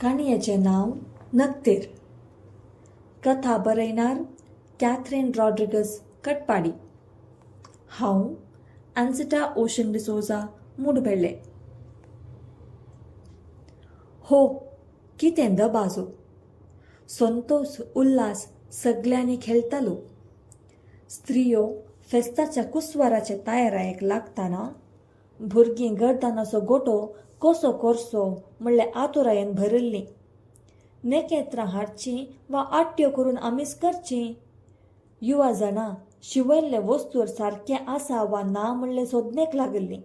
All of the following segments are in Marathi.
काणयेचें नांव नक्तेर. कथा बरयणार कॅथरीन रॉड्रिगस कटपाडी. हांव आन्सिटा ओशन डिसोजा मुडबेळ्ळे. हो, कितें दबाजो. संतोष उल्हास सगळ्यांनी खेळटालो. स्त्रियो फेस्ताच्या कुस्वाराचे तयारेक लागताना भुरगीं गर्दनाचो गोटो कसो करचो म्हणले आतुरायेन भरिल्लीं. नेकेत्रां हाडचीं वा आट्ट्यो करून आमीस करचीं. युवा जाणां शिंवयल्ले वस्तूर सारकें आसा वा ना म्हणले सोदनेक लागिल्लीं.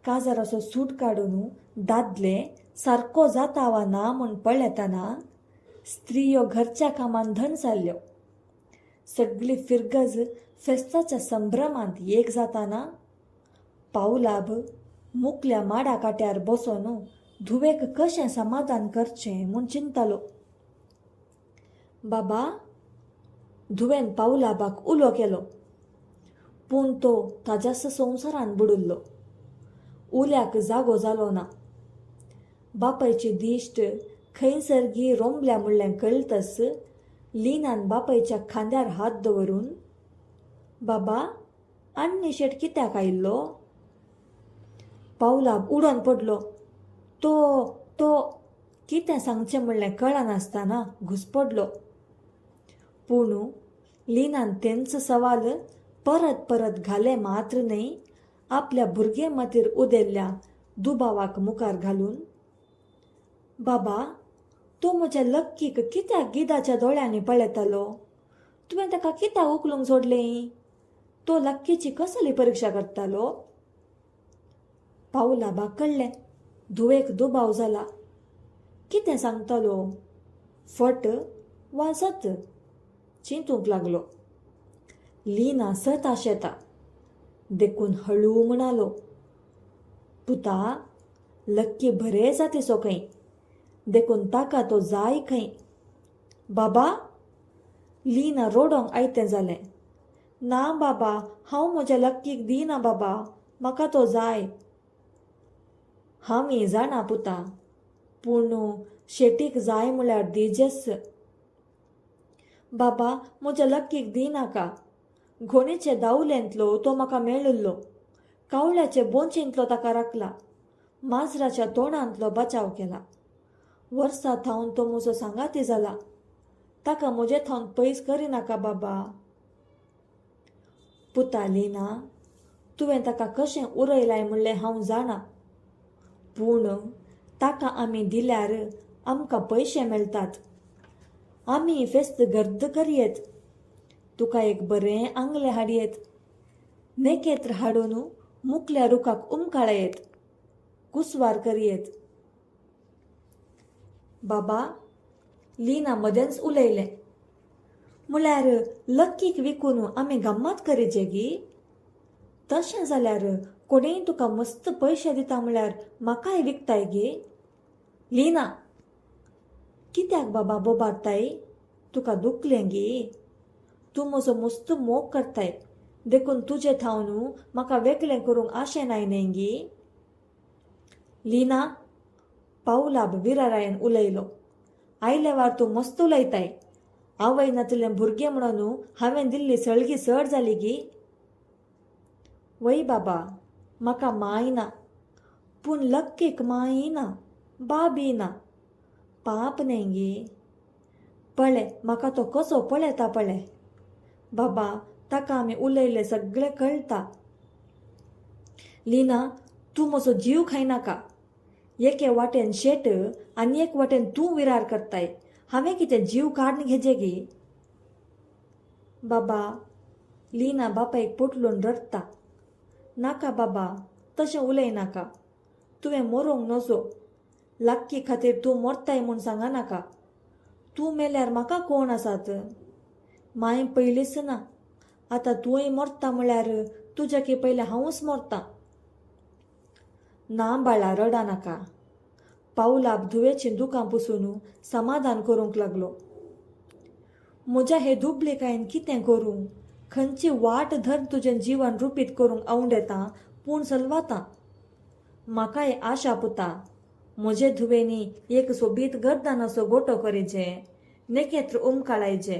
काजाराचो सूट काडून दादले सारको जाता वा ना म्हूण पळयतना स्त्रियो घरच्या कामान धन जाल्ल्यो. सगळी फिरगज फेस्ताच्या संभ्रमांत एक जाताना पावलाभ मुकल्या माडा काट्यार बसून धुवेक कशें समाधान करचें म्हूण चिंतलो. बाबा, धुवेन पावलाभाक उलो केलो, पूण तो ताज्याच संवसारान बुडिल्लो. उल्याक जागो जालो ना. बापायची दिश्ट खंयसर गी रोंबल्या म्हणलें कळटस लिनान बापायच्या खांद्यार हात दवरून, बाबा, आनी शेट कित्याक आयिल्लो? पावलाभ उडोन पडलो. तो कितें सांगचें म्हणलें कळनासतना घुसपडलो. पूण लिनान तेंच सवाल परत परत घाले मात्र न्हय, आपल्या भुरगे मतीर उदेल्ल्या दुबावाक मुखार घालून, बाबा, तूं म्हज्या लक्कीक कित्याक गिदाच्या दोळ्यांनी पळयतालो? तुवें ताका कित्याक उखलूंक सोडलें? तो लक्कीची कसली परीक्षा करतालो? पावलाभाक कळ्ळें, धुवेक दुबाव जाला. कितें सांगतालो? फट वा सत? चिंतूंक लागलो. लिना सत आशेता. देखून हळू म्हणालो, पुता, लक्की बरे जातीचो खंय, देखून ताका तो जाय खंय. बाबा, लिना रोडोंक आयतें जालें. ना बाबा, हांव म्हज्या लक्कीक दिना बाबा, म्हाका तो जाय. हांव जाणा पुता, पूण शेटीक जाय म्हळ्यार दिजेस. बाबा, म्हज्या लक्कीक दिनाका. घोणीचे दावलेंतलो तो म्हाका मेळिल्लो. कावळ्याचे बोंचेंतलो ताका राखला. माजराच्या तोंडांतलो बचाव केला. वर्सां थावन तो म्हजो सांगाती जाला. ताका म्हजे थावन पयस करिनाका बाबा. पुता लिना, तुवें ताका कशें उरयलाय म्हणलें हांव जाणा. पूण ताका आमी दिल्यार आमकां पयशे मेळटात. आमी फेस्त गर्द करयेत. तुका एक बरें आंगलें हाडयेत. नेकेत्र हाडून मुकल्या रुखाक उमकाळयेत. कुसवार करयेत. बाबा, लिना मदेंच उलयलें, म्हळ्यार लक्कीक विकून आमी गम्मत करीचे गी? तशें जाल्यार कोणेय तुका मस्त पयशे दिता म्हळ्यार म्हाकाय विकताय गे? लिना, कित्याक बाबा बोबारताय? तुका दुखलें गे? तूं म्हजो मस्त मोग करताय, देखून तुजे थावन म्हाका वेगळें करूंक आशें नाय न्हय गे? लिना, पावलाभ विरारायेन उलयलो, आयले वार तूं मस्त उलयताय. आवय नातिल्लें भुरगें म्हणून हांवें दिल्ली सळगी चड जाली गी? वय बाबा, म्हाका माय ना, पूण लक्कीक माय ना, बाबी ना. पाप न्हय गे? पळय म्हाका तो कसो पळयता पळय. बाबा, ताका आमी उलयले सगळें कळटा. लिना, तूं म्हजो जीव खायनाका. एके वाटेन शेट आनी एक वाटेन तूं विरार करताय. हांवें कितें जीव काडून घेजे गे? बाबा, लिना बापायक पोटलून रडटा. नाका बाबा, तशें उलयनाका. तुवें मरूंक नजो. लक्की खातीर तूं मरताय म्हूण सांगनाका. तूं मेल्यार म्हाका कोण आसात? माय पयलींच ना. आतां तुंय मरता म्हळ्यार तुज्याकी पयलें हांवूच मरतां. ना बाळा, रडा नाका. पावलाभ धुवेचीं दुखां पुसून समाधान करूंक लागलो. म्हज्या हे दुबळेकायेन कितें करूं? खंयची वाट धर तुजें जिवन रुपीत करूंक आवंडेता, पूण चलवातां. म्हाकाय आशा पुता, म्हजे धुवेनी एक सोबीत गर्दानाचो गोटो करीचे, नेकेत्र उमकाळायचे.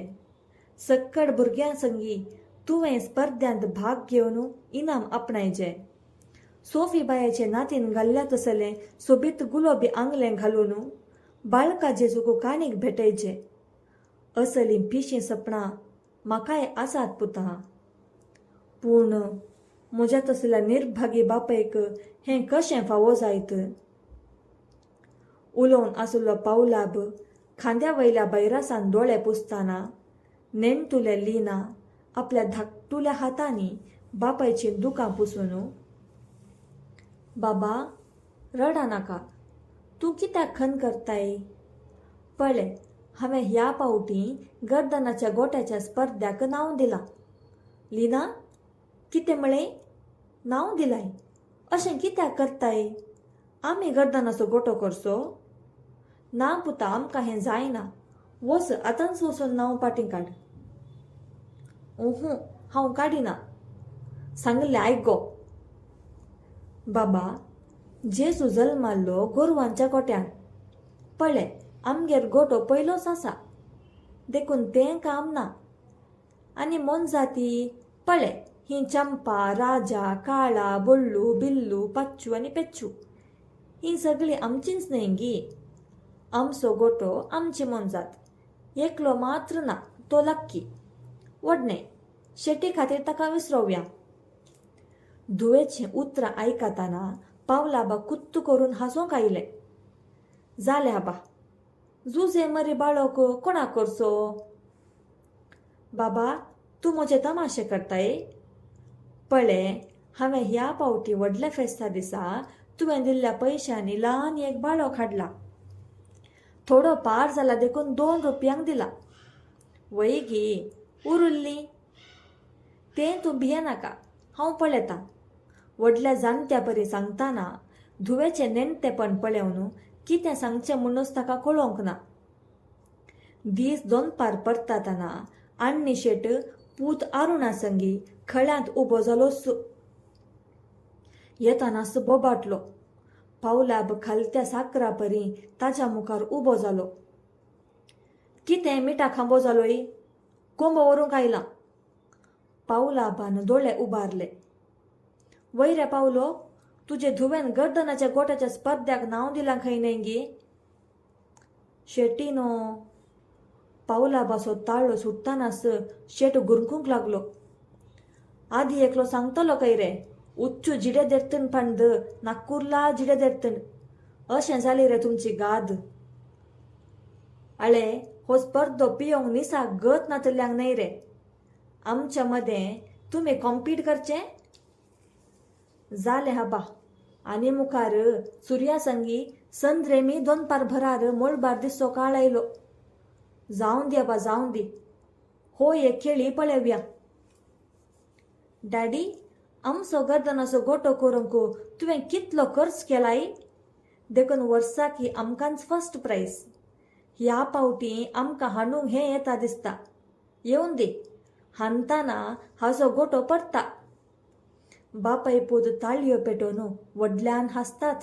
सक्कड भुरग्यां संगी तुवें स्पर्धांत भाग घेवन इनाम आपणायचे. सोफी बायाचे नातीन घाल्ल्या तसलें सोबीत गुलाबी आंगलें घालून बाळका जेजूक काणीक भेटयचे. असलीं पिशीं सपनां म्हाकाय आसात पुता. पूण म्हज्या तसल्या निर्भागी बापयक हें कशें फावो जायत. उलोवन आसलो पावलाब खांद्या वयल्या बैरासान दोळे पुसतना नेणतुले लिना आपल्या धाकटुल्या हातांनी बापायचीं दुकां पुसून, बाबा रडा नाका, तूं कित्याक खन करताय? पळय, हांवें ह्या पावटी गर्दनाच्या गोट्याच्या स्पर्ध्याक नांव दिलां. लिना, कितें म्हळें? नांव दिलाय? अशें कित्याक करताय? आमी गर्दनाचो गोटो करचो? ना पुता, आमकां हें जायना. वच आतांच वचून नांव पाटी काड. हांव काडिना. सांगलें आयक गो. बाबा, जेजू जल्माल्लो गोरवांच्या गोट्यान. पळय, आमगेर गोटो पयलोच आसा, देखून तें काम ना. आनी मोनजाती पळय, ही चंपा, राजा, काळा, बोल्लू, बिल्लू, पाच्चू आनी पेच्चू ही सगळीं आमचींच न्हय गी. आमचो गोटो आमची मोनजात. एकलो मात्र ना, तो लक्की. वडने शेटी खातीर ताका विसरोवया. धुवेचें उतर आयकतना पावलाबा कुत्तू करून हांसूंक आयलें. जालें आबा, जुजे मरी बाळोक कोणाक करचो? बाबा, तूं म्हजे तमाशे करताय? पळय, हांवें ह्या पावटी व्हडल्या फेस्ता दिसा तुवें दिल्ल्या पयशांनी ल्हान एक बाळोक हाडला. थोडो पार जाला देखून 2 रुपयांक दिला. वय गी, उरिल्लीं तें तूं भियेनाका, हांव पळयतां. व्हडल्या जाणट्या परी सांगतना धुवेचें नेणटेपण पळोवन कितें सांगचें म्हणूनच ताका कळोंक ना. दीस दोनपार परतना आण्णी शेट पूत आरुणा संगी खळ्यांत उबो जालो. येतानाच बोबाटलो. पावलाब खालत्या साकरा परी ताच्या मुखार उबो जालो. कितें मिठा खांबो जालोय? कोंबो व्हरूंक आयला. पावलाबान दोळे उबारले. वय रे पावलो, तुजे धुवेन गर्दनाच्या गोट्याच्या स्पर्ध्याक नांव दिलां खंय न्हय गी? शेटीनो. पावलाबाचो ताळो सुट्टनाच शेट गुरकूंक लागलो. आदी एकलो सांगतलो काय रे, उच्चू जिडे देर्तन पंड नागपूरला जिडे देर्तन. अशें जाली रे तुमची गाद. आळे, हो स्पर्धो पियोंक निसा गत नातल्यांक न्हय रे. आमच्या मदें तुमी कॉम्पीट करचें? जालें हाबा. आनी मुखार सुर्या संगी संद्रेमी 2 पार भरार मोळबार दिसो काळ आयलो. जावन दी आबा, जावन दी. हो एक खेळी पळयवया. डॅडी, आमचो गर्दनाचो गोटो करूंक तुवें कितलो खर्च केलाय? देखून वर्साकी आमकांच फर्स्ट प्रायज. ह्या पावटी आमकां हाडूंक हें येता दिसता. येवन दी. हाणतना हाचो गोटो पडटा. बापाय पूत ताळयो पेटोवन व्हडल्यान हांसतात.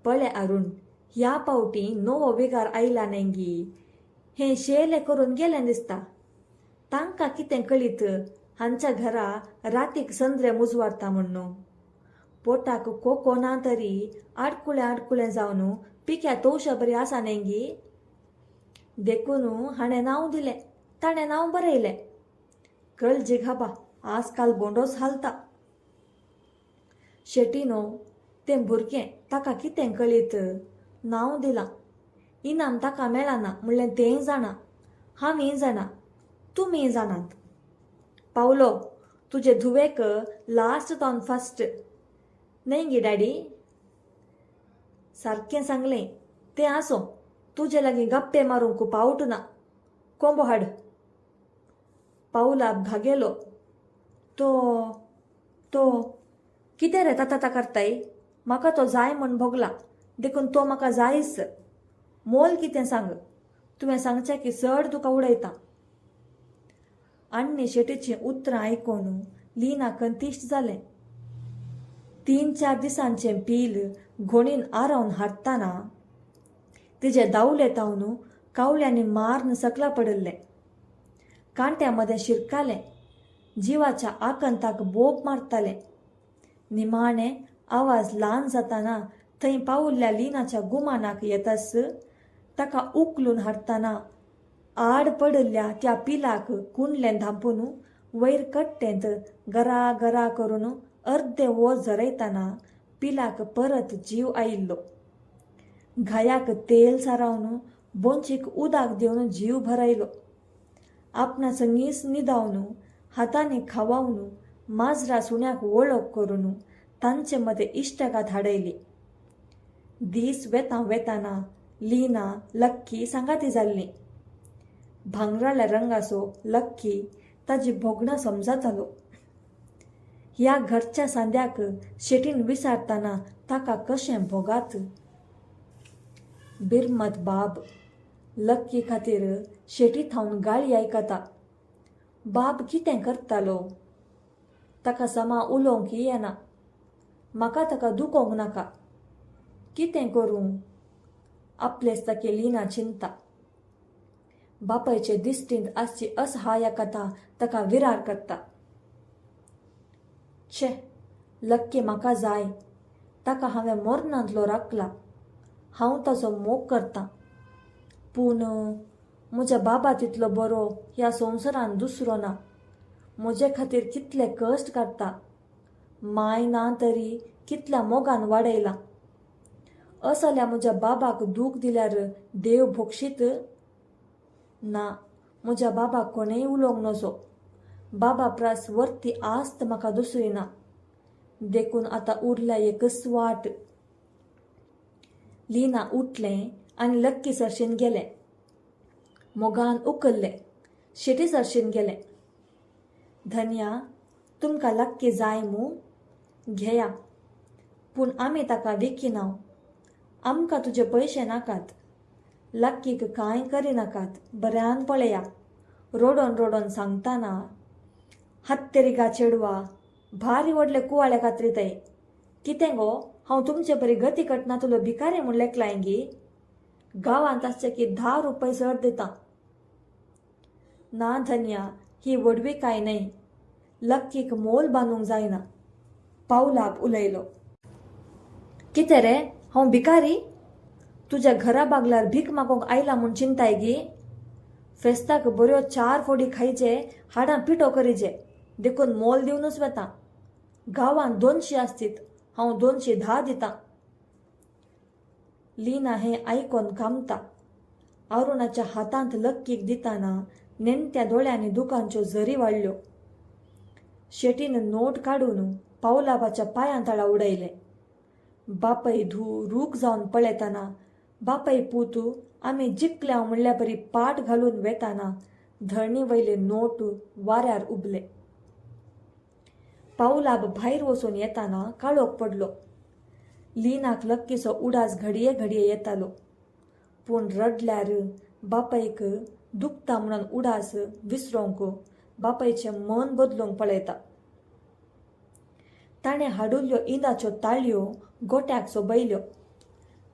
पळय अरुण, ह्या पावटी नवो विगार आयला न्हय गी. हें शेले करून गेलें दिसता. तांकां कितें कळीत हांच्या घरा रातीक संद्रे मुजवारता म्हणून. पोटाक कोको ना तरी आडकुळें जावन पिक्या तवशा बरी आसा न्हय गी. देखून हाणें नांव दिलें, ताणें नांव बरयलें. कळजी घाबा, आजकाल बोंडोच हालता. शेटीनो, तें भुरगें ताका कितें कळीत? नांव दिलां. इनाम ताका मेळना म्हणलें तेंय जाणा, हांवूय जाणा, तुमीय जाणात. पावलो, तुजे धुवेक लास्ट तावन फर्स्ट न्हय गी डॅडी? सारकें सांगलें. तें आसो, तुजे लागीं गप्पे मारूंक पावट ना. कोंबो हाड. पावलाब घागेलो. तो कितें रे ताता करताय? म्हाका तो जाय म्हण भोगला, देखून तो म्हाका जायच. मोल कितें सांग? तुवें सांगचें की चड तुका उडयता. आण्णी शेटीचीं उतरां आयकून लिनाक तिश्ट जालें. 3-4 दिसांचे पील घोणीन आरावन हाडटाना तिचे दावले तावन कावळ्यांनी मारन सकला पडले. कांट्यामध्ये शिरकाले. जिवाच्या आकंताक बोब मारताले. निमाणे आवाज ल्हान जाताना थंय पावुल्ल्या लिनाच्या गुमानाक येतस ताका उखलून हाडटाना आड पडल्या त्या पिलाक कुंडलें धांपून वयर कट्टेंत गरा गरा करून अर्दे वोस झरयताना पिलाक परत जीव आयिल्लो. घायाक तेल सारावन बोंचीक उदक दिवन जीव भरयलो. आपणाच नीस न्हिदावन हातांनी खावावन माजरा सुण्याक वळख करून तांचे मदें इश्टगात हाडयली. दीस वेताना लीना लक्की सांगाती जाल्ली. भांगराल्या रंगाचो लक्की ताजी भोगणां समजतालो. ह्या घरच्या सांद्याक शेटीन विचारताना ताका कशें भोगात. बिरमत बाब लक्की खातीर शेटी थावन गाळी आयकता. बाब कितें करतालो ताका समा उलोवंक येना. म्हाका ताका दुखोवंक नाका. कितें करूं आपलेच ताकी लिना चिंता. बापायचे दिश्टींत आसची असहाय कथा ताका विरार करता. छे लक्की म्हाका जाय. ताका हांवें मोरणांतलो राखला. हांव ताचो मोग करतां. पूण म्हज्या बाबा तितलो बरो ह्या संवसारांत दुसरो ना. म्हजे खातीर कितले कश्ट काडटा. माय ना तरी कितल्या मोगान वाडयलां. असल्या म्हज्या बाबाक दूख दिल्यार देव भोगशीत. ना म्हज्या बाबाक कोणेय उलोवंक नजो. बाबा प्रास वर्ती आस्त म्हाका दुसरी ना. देखून आतां उरल्या एकच वाट. लीना उठलें आनी लक्की सरशीन गेलें. मोगान उखल्लें. शेटी सरशीन गेलें. धन्या तुमकां लक्की जाय मू घेया. पूण आमी ताका विकिनाव. आमकां तुजे पयशे नाकात. लक्कीक कांय करिनाकात. बऱ्यान पळया. रोडोन रोडोन सांगताना हत्तेरिगा चेडवा भारी व्हडले कुवाळे कात्रिताय. कितें गो हांव तुमचे बरी गती कटना तुलो भिकारी म्हूण लेखलाय गी. गांवांत आसचे की 10 रुपये चड दितां. ना धन्या ही वडवी काय न्हय. लक्कीक मोल बांदूंक जायना. पावलाब उलयलो. कितें रे हांव भिकारी. तुज्या घरा बागल्यार भीक मागोंक आयला म्हूण चिंताय गी. फेस्ताक बऱ्यो 4 फोडी खायचे हाडां पिठो करीचे. देखून मोल दिवनूच वेतां. गांवांत 200 आसतीत. हांव 210 दितां. लीना हें आयकोन कामता. अरुणाच्या हातांत लक्कीक दिताना नेणत्या दोळ्यांनी दुकांच्यो झरी वाडल्यो. शेटीन नोट काडून पावलाबाच्या पांयां तळा उडयले. बापय धू रूख जावन पळयताना बापय पुतू आमी जिखल्या म्हणल्या बरी पाट घालून वेताना धरणी वयले नोट वाऱ्यार उबले. पावलाब भायर वचून येताना काळोख पडलो. लीनाक लक्कीचो उडास घडये घडये येतालो. पूण रडल्यार बापयक दुखता म्हणून उडास विसरोंक बापयचें मन बदलूंक पळयता. ताणें हाडुल्ल्यो इंदाच्यो ताळयो गोट्याक सोबयल्यो.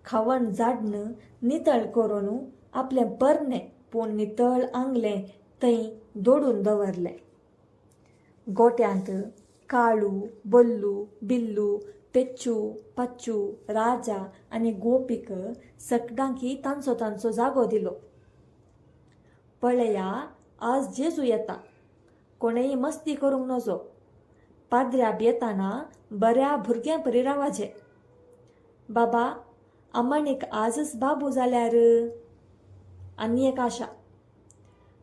खावण झाडन नितळ करून आपलें परनें पूण नितळ आंगलें थंय दोडून दवरलें. गोट्यांत काळू बल्लू बिल्लू पेच्चू पाच्चू राजा आनी गोपीक सकडांकी तांचो तांचो जागो दिलो. पळया आज जेजू येता. कोणेय मस्ती करूंक नजो. पाद्र्याब येताना बऱ्या भुरग्यां परी रावाजे. बाबा आमाणीक आजच बाबू जाल्यार. आनी एक आशा.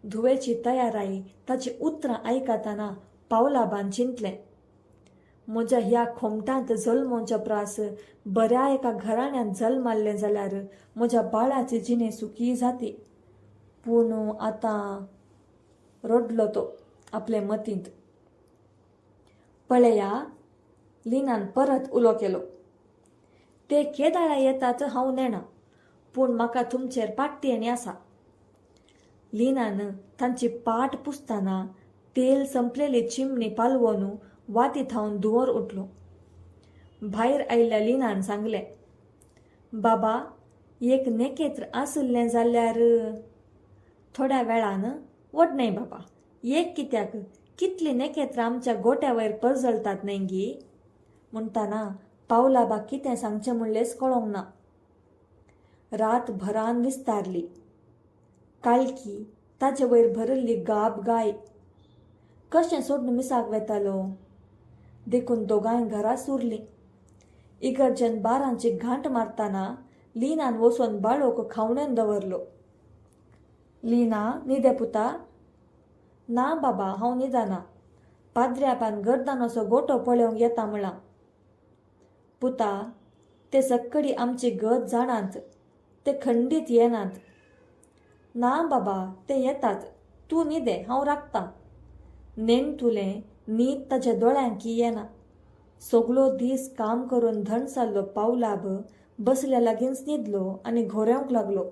धुवेची तयाराई ताची उतरां आयकताना पावलाबान चिंतलें. म्हज्या ह्या खोमटांत जल्मोवच्या प्रास बऱ्या एका घराण्यांत जल्माल्लें जाल्यार म्हज्या बाळाची जिणे सुखी जाती. पूण आतां रडलो तो आपले मतींत. पळया लिनान परत उलो केलो. ते केदाळा येतात हांव नेना. पूण म्हाका तुमचेर पाट्टेनी आसा. लिनान तांची पाट पुसताना तेल संपलेली चिमणी पालवून वाती थावन दुवर उठलो. भायर आयिल्ल्या लिनान सांगलें, बाबा, एक नेकेत्र आसुल्लें जाल्यार. थोड्या वेळान, वड न्हय बाबा, एक कित्याक, कितली नेकेत्र आमच्या गोट्या वयर परजळतात न्हय गी. म्हणटाना पावलाबाक कितें सांगचें म्हणलेंच कळोंक ना. रात भरान विस्तारली. काळकी ताचे वयर भरिल्ली गाब गाय. कशें सोडून मिसाक वेतालो. देखून दोगांय घरा सुरलीं. इगर्जेन बारांची घांट मारतना लिनान वचून बाळोक खावण्यान दवरलो. लिना, न्हिदे पुता. ना बाबा, हांव न्हिदना. पाद्र्यापान गर्दानोचो गोटो पळोवंक येता म्हळां. पुता, ते सक्कडी आमची गत जाणात. ते खंडीत येनात. ना बाबा, ते येतात. तूं न्हिदे, हांव राखतां. नेणतुलें न्हीद ताच्या दोळ्यांक येना. सगलो दीस काम करून धणसल्लो पावलाब बसल्या लागींच न्हिदलो आनी घोरेवंक लागलो.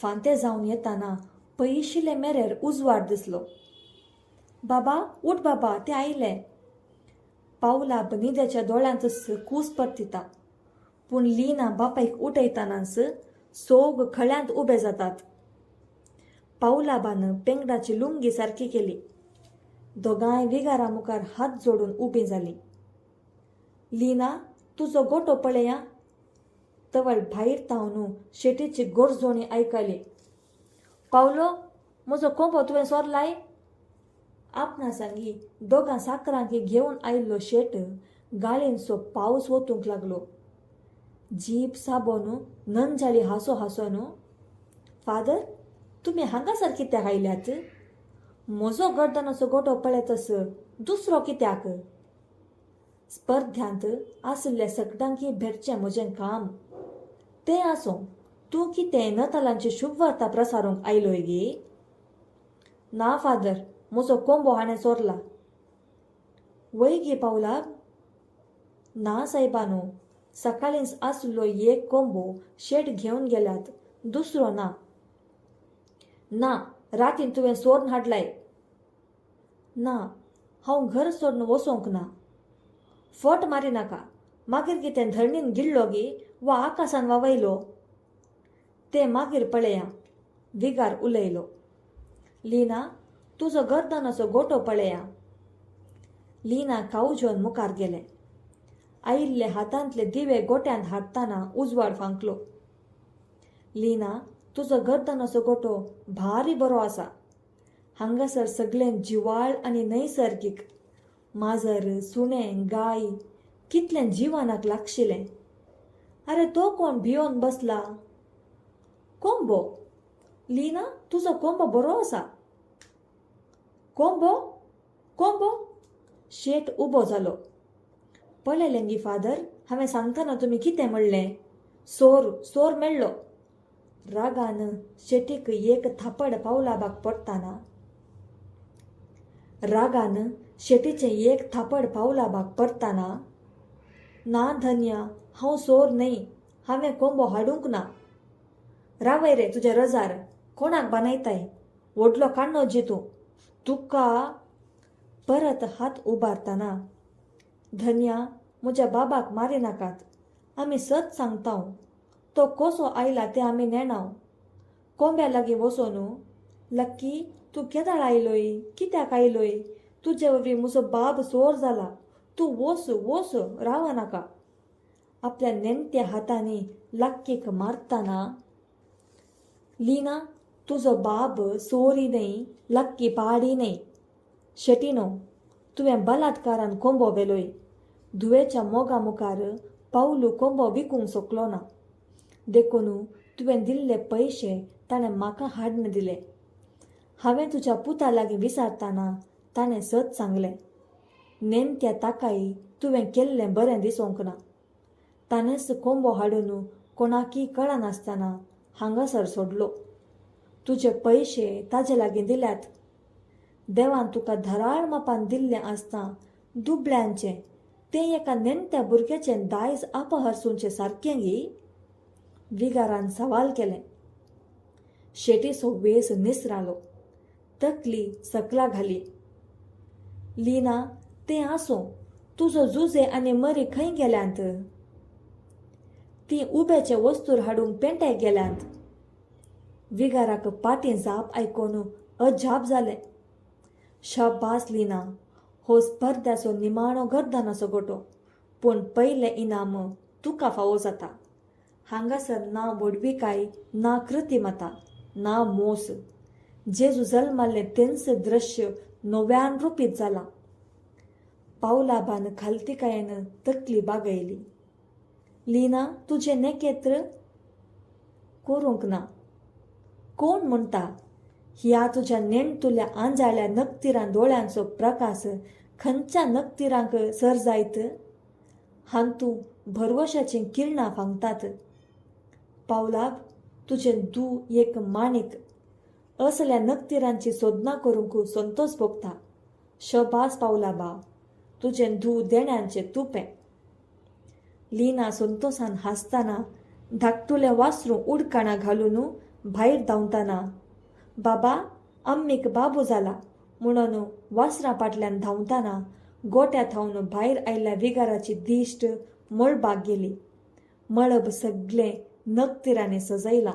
फांतें जावन येताना पयशिल्ले मेरेर उजवाड दिसलो. बाबा, उठ बाबा, ते आयले. पावलाब न्हिदेच्या दोळ्यांतच कूस परतिता. पूण लिना बापायक उठयतानाच सोग खळ्यांत उबे जातात. पावलाबान पेंगडाची लुंगी सारकी केली. दोगांय विगारा मुखार हात जोडून उबीं जालीं. लिना, तुजो गोटो पळया. तवळ भायर तावन शेटीची गोरजोणी आयकली. पावलो, म्हजो कोंबो तुवें सोरलाय. आपणा सांगी दोगां साकरांकी घेवन आयिल्लो शेट गाळींचो पावस वतूंक लागलो. जीप साबोन नंजाळी हांसो हांसोन, फादर, तुमी हांगासर कित्याक आयल्यात. म्हजो गर्दनाचो गोटो पळयतस दुसरो कित्याक. स्पर्ध्यांत आसुल्ल्या सकडांकी भेटचें म्हजें काम. तें आसूं, तूं कितें नतालांची शुभ वार्ता प्रसारूंक आयलोय गे. ना फादर, म्हजो कोंबो हाणें चोरला. वय गे पावलाब. ना सायबानो, सकाळींच आसलो एक कोंबो शेट घेवन गेल्यात, दुसरो ना. ना, रातीन तुवें सोरून हाडलाय. ना, हांव घर सोडून वचोंक ना. फट मारी नाका. मागीर कितें धरणीन गिळ्ळो गे वा आकाशान वावयलो. ते मागीर पळया, विगार उलयलो. लिना, तुजो गर्दनाचो गोटो पळया. लिना कावजोन मुखार गेलें. आयिल्ले हातांतले दिवे गोट्यांत हाडटाना उजवाड फांकलो. लिना, तुजो गर्दनाचो गोटो भारी बरो आसा. हांगासर सगळें जिवाळ आनी नैसर्गीक. माजर, सुणें, गाय, कितलें जिवानाक लागशिलें. आरे तो कोण भियोन बसला. कोंबो. लिना, तुजो कोंबो बरो आसा. Combo, combo. शेट उबो जालो. पळयलें गी फादर, हांवें सांगतना तुमी कितें म्हणलें. सोर, सोर मेळ्ळो. रागान शेटीक एक थापड पावलाबाक पडटाना. रागान शेटीचें एक थापड पावलाबाक पडटाना. ना धन्या, हांव सोर न्हय. हांवें कोंबो हाडूंक ना. रावय रे तुजे रजार. कोणाक बानयताय. व्हडलो काण्णो जितू. तुका. परत हात उबारतना. धन्या, म्हज्या बाबाक मारी नाकात. आमी सत सांगताव. तो कसो आयला ते आमी नेणाव. कोंब्या लागीं वचोन, लक्की, तूं केदाळ आयलोय, कित्याक आयलोय. तुजे वरवीं म्हजो बाब सोर जाला. तूं वच वच, रावा नाका. आपल्या नेणट्या हातांनी लक्कीक मारतना. लिना, तुजो बाब सोरी न्हय, लक्की पाडी न्हय. शेटीनो, तुवें बलात्कारान कोंबो व्हेलोय. धुवेच्या मोगा मुखार पावलू कोंबो विकूंक सोकलो ना. देखून तुवें दिल्ले पयशे ताणें म्हाका हाडून दिले. हांवें तुज्या पुता लागीं विचारतना ताणें सत सांगलें. नेणट्या ताकाय तुवें केल्लें बरें दिसोंक ना. ताणेंच कोंबो हाडून कोणाकीय कळनासतना हांगासर सोडलो. तुजे पयशे ताजे लागीं दिल्यात. देवान तुका धराळ मापान दिल्लें आसता दुबळ्यांचें तें एका नेणट्या भुरग्याचें दायज अपहरसूंचें सारकें गी. विगारान सवाल केलें. शेटीचो वेस निसरालो. तकली सकला घाली. लिना, तें आसूं, तुझो जुजे आनी मरी खंय गेल्यांत? ती उब्याचे वस्तूर हाडूंक पेंटाय गेल्यांत. विगाराक पाटी जाप आयकून अजाप जालें. शाब्बास लिना, हो स्पर्धाचो निमाणो गर्दानाचो गोटो, पूण पयलें इनाम तुका फावो जाता. हांगासर ना वडविकाय, ना कृतिमता, ना मोस. जेजू जल्माल्लें तेंच दृश्य नव्यान रुपीत जाला. पावलाबान खालतिकायेन तकली बागयली. लिना, तुजें नेकेत्र कोरूंक ना. कोण म्हणटा ह्या तुज्या नेणतुल्या आंजाळ्या नकतिरां दोळ्यांचो प्रकाश खंयच्या नकतिरांक सर जायत? हांतू भरवशाचीं किरणां फांगतात. पावलाब, तुजें धू एक माणिक असल्या नकतिरांची सोदना करूंक संतोष भोगता. शबास पावलाबा, तुजें धू देण्यांचें तुपें. लिना संतोषान हासतना धाकटुलें वासरूं उडकाणां घालून भायर धांवतना, बाबा, आम्मीक बाबू जाला म्हणून वासरा फाटल्यान धांवतना गोट्या थावन भायर आयिल्ल्या विगाराची दिश्ट मळबाक गेली. मळब सगळें नकतिरांनी सजयलां,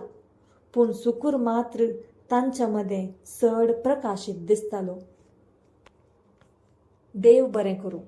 पूण सुकूर मात्र तांच्या मदें चड प्रकाशीत दिसतालो. देव बरें करूं.